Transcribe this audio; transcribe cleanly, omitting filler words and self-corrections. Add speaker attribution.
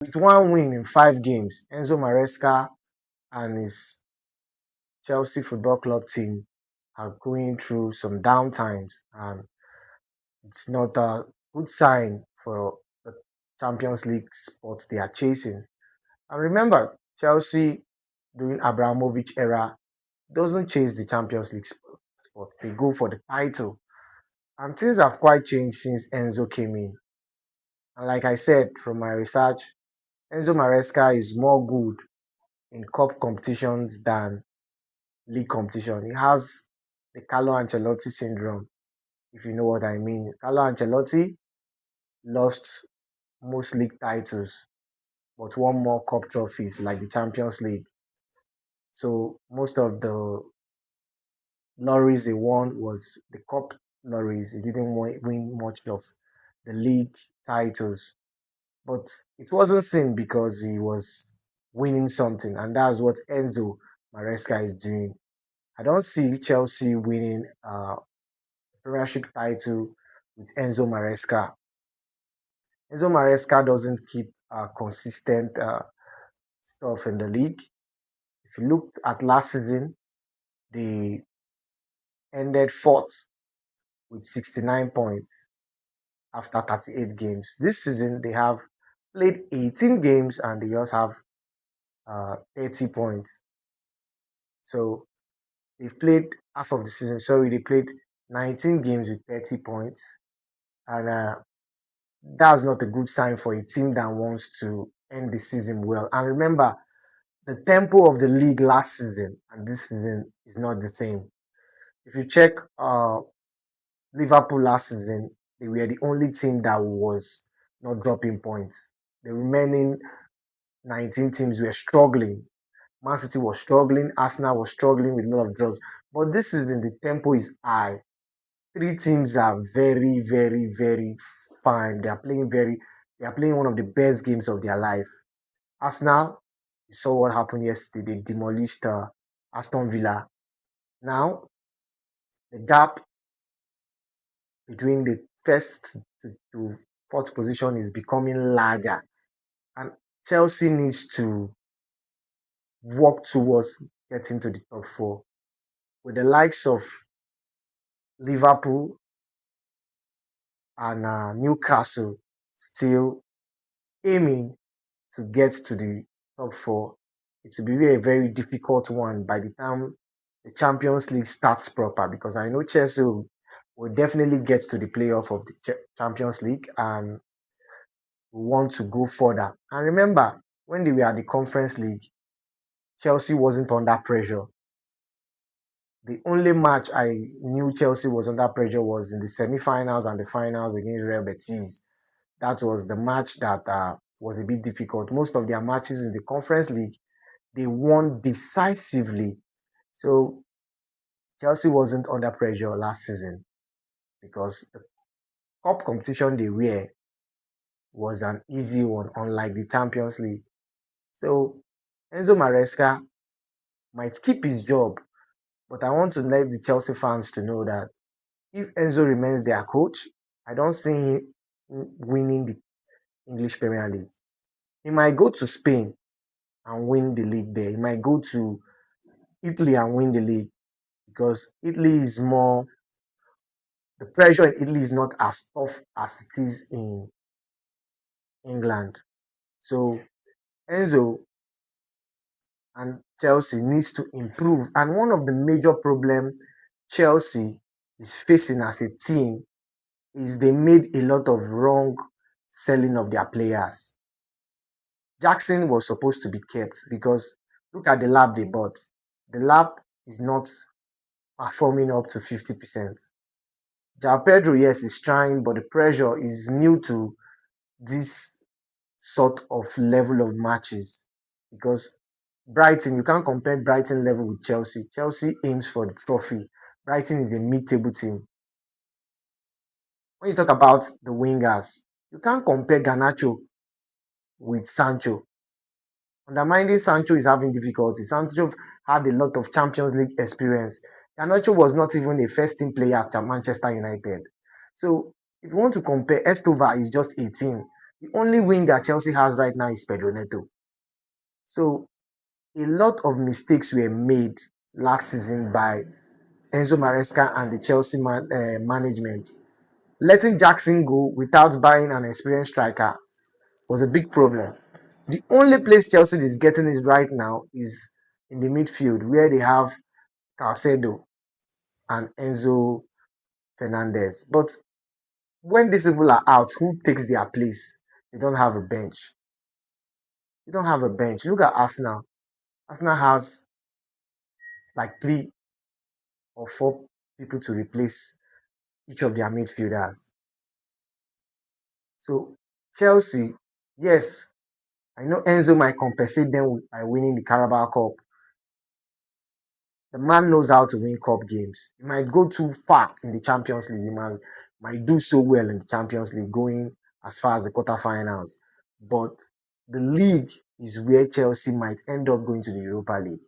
Speaker 1: With one win in 5 games, Enzo Maresca and his Chelsea Football Club team are going through some downtimes, and it's not a good sign for the Champions League spot they are chasing. And remember, Chelsea during Abramovich era doesn't chase the Champions League spot; they go for the title. And things have quite changed since Enzo came in. And like I said from my research, Enzo Maresca is more good in cup competitions than league competition. He has the Carlo Ancelotti syndrome, if you know what I mean. Carlo Ancelotti lost most league titles, but won more cup trophies like the Champions League. So most of the lorries he won was the cup lorries. He didn't win much of the league titles. But it wasn't seen because he was winning something, and that's what Enzo Maresca is doing. I don't see Chelsea winning Premiership title with Enzo Maresca. Enzo Maresca doesn't keep consistent stuff in the league. If you looked at last season, they ended fourth with 69 points after 38 games. This season, they have played 18 games and they just have 30 points. So they've played half of the season. Sorry, they played 19 games with 30 points. And that's not a good sign for a team that wants to end the season well. And remember, the tempo of the league last season and this season is not the same. If you check Liverpool last season, they were the only team that was not dropping points. The remaining 19 teams were struggling. Man City was struggling, Arsenal was struggling with a lot of draws. But this season, the tempo is high. 3 teams are very, very, very fine. They are playing one of the best games of their life. Arsenal, you saw what happened yesterday. They demolished Aston Villa. Now, the gap between the first to fourth position is becoming larger. And Chelsea needs to work towards getting to the top 4. With the likes of Liverpool and Newcastle still aiming to get to the top 4, it will be a very difficult one by the time the Champions League starts proper, because I know Chelsea will definitely get to the playoff of the Champions League and want to go further. And remember, when they were at the Conference League, Chelsea wasn't under pressure. The only match I knew Chelsea was under pressure was in the semi-finals and the finals against Real Betis. That was the match that was a bit difficult. Most of their matches in the Conference League, they won decisively. So Chelsea wasn't under pressure last season because the cup competition they were was an easy one, unlike the Champions League. So Enzo Maresca might keep his job, but I want to let the Chelsea fans to know that if Enzo remains their coach, I don't see him winning the English Premier League. He might go to Spain and win the league there. He might go to Italy and win the league because Italy is more, the pressure in Italy is not as tough as it is in England. So Enzo and Chelsea needs to improve. And one of the major problems Chelsea is facing as a team is they made a lot of wrong selling of their players. Jackson was supposed to be kept because look at the lab they bought. The lab is not performing up to 50%. João Pedro, yes, is trying, but the pressure is new to this sort of level of matches because Brighton, you can't compare Brighton level with Chelsea. Chelsea aims for the trophy. Brighton is a mid-table team. When you talk about the wingers, you can't compare Garnacho with Sancho. Undermining Sancho is having difficulty. Sancho had a lot of Champions League experience. Garnacho was not even a first-team player at Manchester United. So if you want to compare, Estova is just 18. The only winger Chelsea has right now is Pedro Neto. So a lot of mistakes were made last season by Enzo Maresca and the Chelsea management. Letting Jackson go without buying an experienced striker was a big problem. The only place Chelsea is getting it right now is in the midfield, where they have Caicedo and Enzo Fernandez. But when these people are out, who takes their place? They don't have a bench. They don't have a bench. Look at Arsenal. Arsenal has like 3 or 4 people to replace each of their midfielders. So Chelsea, yes, I know Enzo might compensate them by winning the Carabao Cup. The man knows how to win cup games. He might go too far in the Champions League. He might do so well in the Champions League, going as far as the quarterfinals. But the league is where Chelsea might end up going to the Europa League.